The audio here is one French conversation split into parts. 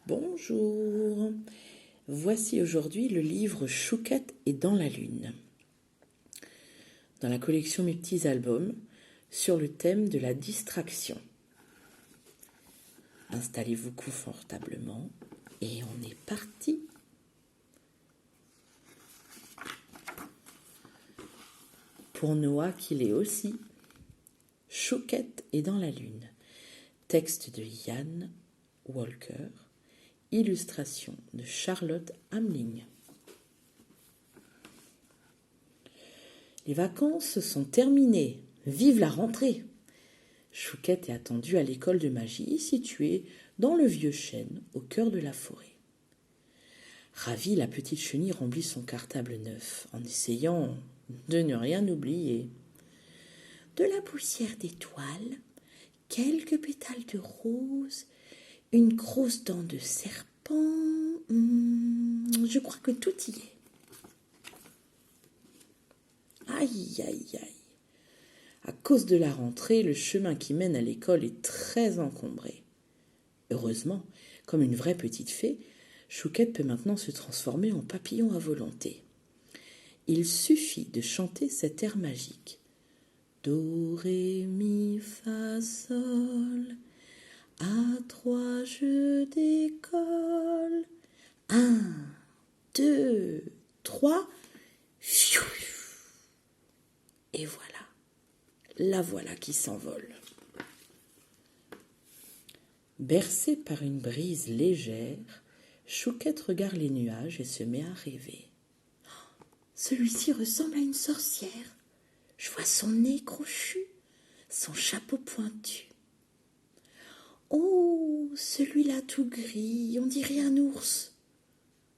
Bonjour, voici aujourd'hui le livre Chouquette est dans la lune, dans la collection Mes petits albums, sur le thème de la distraction. Installez-vous confortablement et on est parti. Pour Noah qu'il est aussi, Chouquette est dans la lune. Texte de Ian Walker. Illustration de Charlotte Hamling. Les vacances sont terminées. Vive la rentrée! Chouquette est attendue à l'école de magie située dans le vieux chêne au cœur de la forêt. Ravie, la petite chenille remplit son cartable neuf en essayant de ne rien oublier. De la poussière d'étoiles, quelques pétales de rose, une grosse dent de serpent. Je crois que tout y est. Aïe, aïe, aïe. À cause de la rentrée, le chemin qui mène à l'école est très encombré. Heureusement, comme une vraie petite fée, Chouquette peut maintenant se transformer en papillon à volonté. Il suffit de chanter cet air magique. Do, ré, mi, fa, sol. À 3, je décolle. 1, 2, 3. Et voilà, la voilà qui s'envole. Bercée par une brise légère, Chouquette regarde les nuages et se met à rêver. Celui-ci ressemble à une sorcière. Je vois son nez crochu, son chapeau pointu. Oh, celui-là tout gris, on dirait un ours.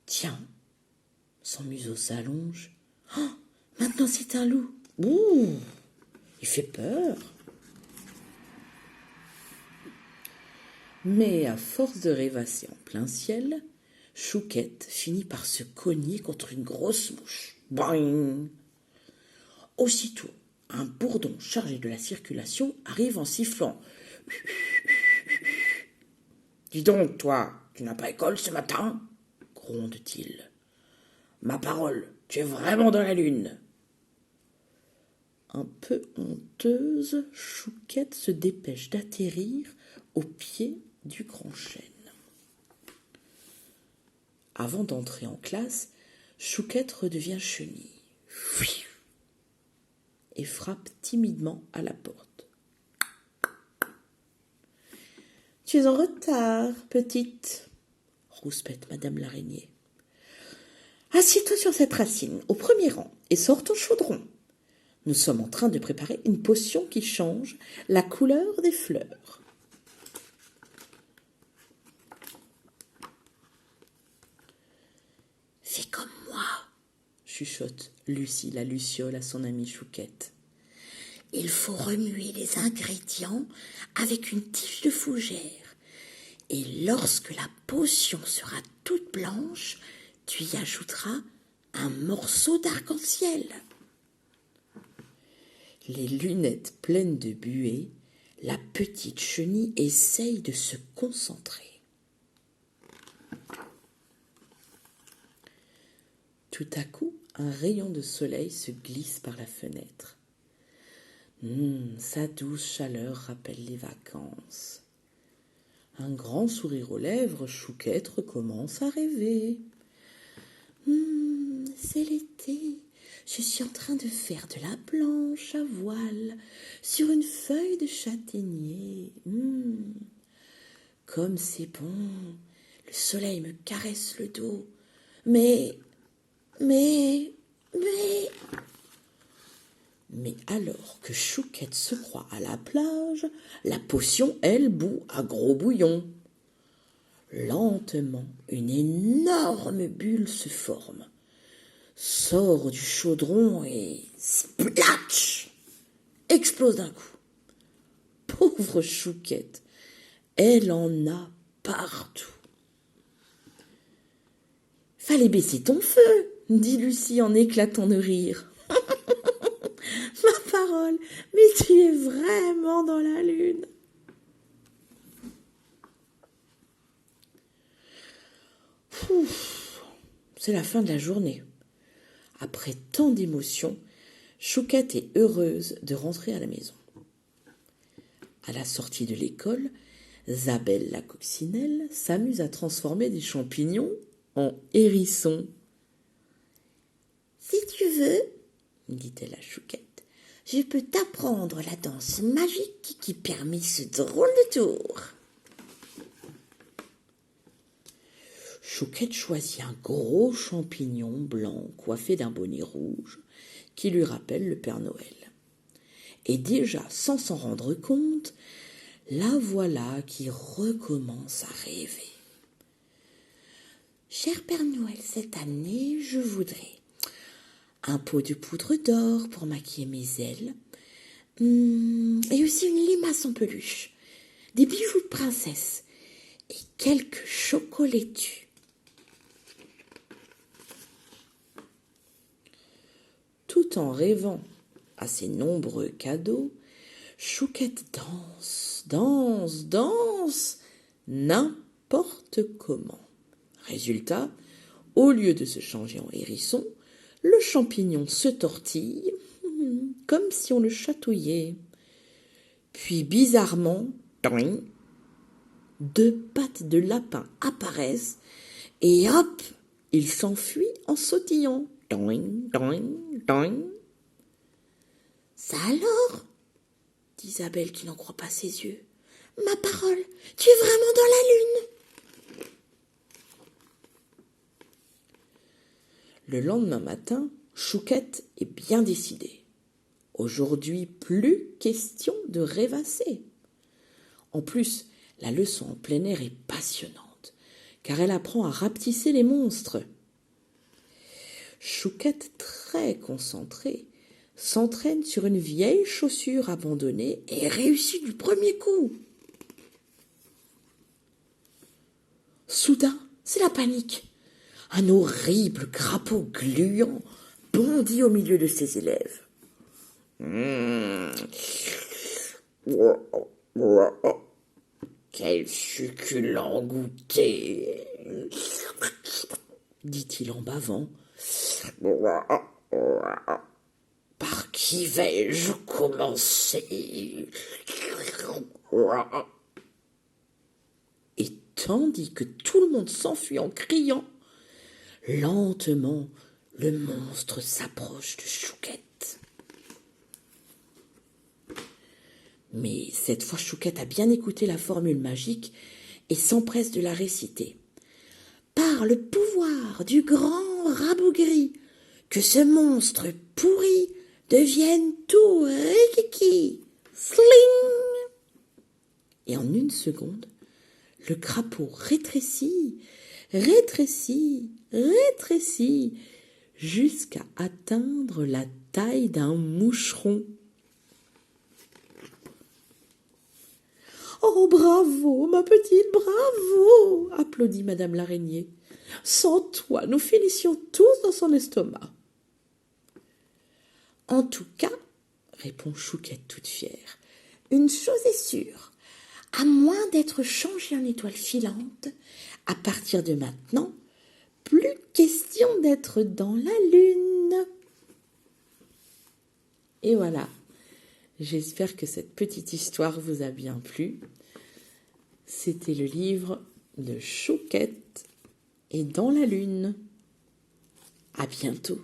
Tiens, son museau s'allonge. Oh, maintenant c'est un loup. Ouh, il fait peur. Mais à force de rêvasser en plein ciel, Chouquette finit par se cogner contre une grosse mouche. Boing! Aussitôt, un bourdon chargé de la circulation arrive en sifflant. Dis donc, toi, tu n'as pas école ce matin ? Gronde-t-il. Ma parole, tu es vraiment dans la lune. Un peu honteuse, Chouquette se dépêche d'atterrir au pied du grand chêne. Avant d'entrer en classe, Chouquette redevient chenille et frappe timidement à la porte. Tu es en retard, petite, rouspète Madame l'araignée. Assieds-toi sur cette racine, au premier rang, et sors ton chaudron. Nous sommes en train de préparer une potion qui change la couleur des fleurs. Fais comme moi, chuchote Lucie la luciole à son amie Chouquette. Il faut remuer les ingrédients avec une tige de fougère. Et lorsque la potion sera toute blanche, tu y ajouteras un morceau d'arc-en-ciel. Les lunettes pleines de buée, la petite chenille essaye de se concentrer. Tout à coup, un rayon de soleil se glisse par la fenêtre. Sa douce chaleur rappelle les vacances. Un grand sourire aux lèvres, Chouquette recommence à rêver. C'est l'été. Je suis en train de faire de la planche à voile sur une feuille de châtaignier. Comme c'est bon. Le soleil me caresse le dos. Mais alors que Chouquette se croit à la plage, la potion, elle, bout à gros bouillon. Lentement, une énorme bulle se forme, sort du chaudron et splatch, explose d'un coup. Pauvre Chouquette, elle en a partout. Fallait baisser ton feu, dit Lucie en éclatant de rire. Ma parole, mais tu es vraiment dans la lune. Ouf, c'est la fin de la journée. Après tant d'émotions, Chouquette est heureuse de rentrer à la maison. À la sortie de l'école, Zabel la coccinelle s'amuse à transformer des champignons en hérissons. « Si tu veux, dit-elle à Chouquette, je peux t'apprendre la danse magique qui permet ce drôle de tour. » Chouquette choisit un gros champignon blanc coiffé d'un bonnet rouge qui lui rappelle le Père Noël. Et déjà, sans s'en rendre compte, la voilà qui recommence à rêver. « Cher Père Noël, cette année, je voudrais un pot de poudre d'or pour maquiller mes ailes, et aussi une limace en peluche, des bijoux de princesse et quelques chocolattus. » Tout en rêvant à ces nombreux cadeaux, Chouquette danse, n'importe comment. Résultat, au lieu de se changer en hérisson, le champignon se tortille, comme si on le chatouillait. Puis bizarrement, deux pattes de lapin apparaissent et hop, il s'enfuit en sautillant. « Ça alors ?» dit Isabelle qui n'en croit pas ses yeux. « Ma parole, tu es vraiment dans la lune !» Le lendemain matin, Chouquette est bien décidée. Aujourd'hui, plus question de rêvasser. En plus, la leçon en plein air est passionnante, car elle apprend à rapetisser les monstres. Chouquette, très concentrée, s'entraîne sur une vieille chaussure abandonnée et réussit du premier coup. Soudain, c'est la panique. Un horrible crapaud gluant bondit au milieu de ses élèves. Quel succulent goûter, dit-il en bavant. Par qui vais-je commencer? Et tandis que tout le monde s'enfuit en criant, lentement, le monstre s'approche de Chouquette. Mais cette fois, Chouquette a bien écouté la formule magique et s'empresse de la réciter. Par le pouvoir du grand rabougri, que ce monstre pourri devienne tout rikiki, sling. Et en une seconde, le crapaud rétrécit, jusqu'à atteindre la taille d'un moucheron. « Oh, bravo, ma petite, bravo !» applaudit Madame l'araignée. « Sans toi, nous finissions tous dans son estomac. »« En tout cas, répond Chouquette toute fière, une chose est sûre, à moins d'être changée en étoile filante, à partir de maintenant, plus question d'être dans la lune. » Et voilà. J'espère que cette petite histoire vous a bien plu. C'était le livre de Chouquette et dans la lune. À bientôt.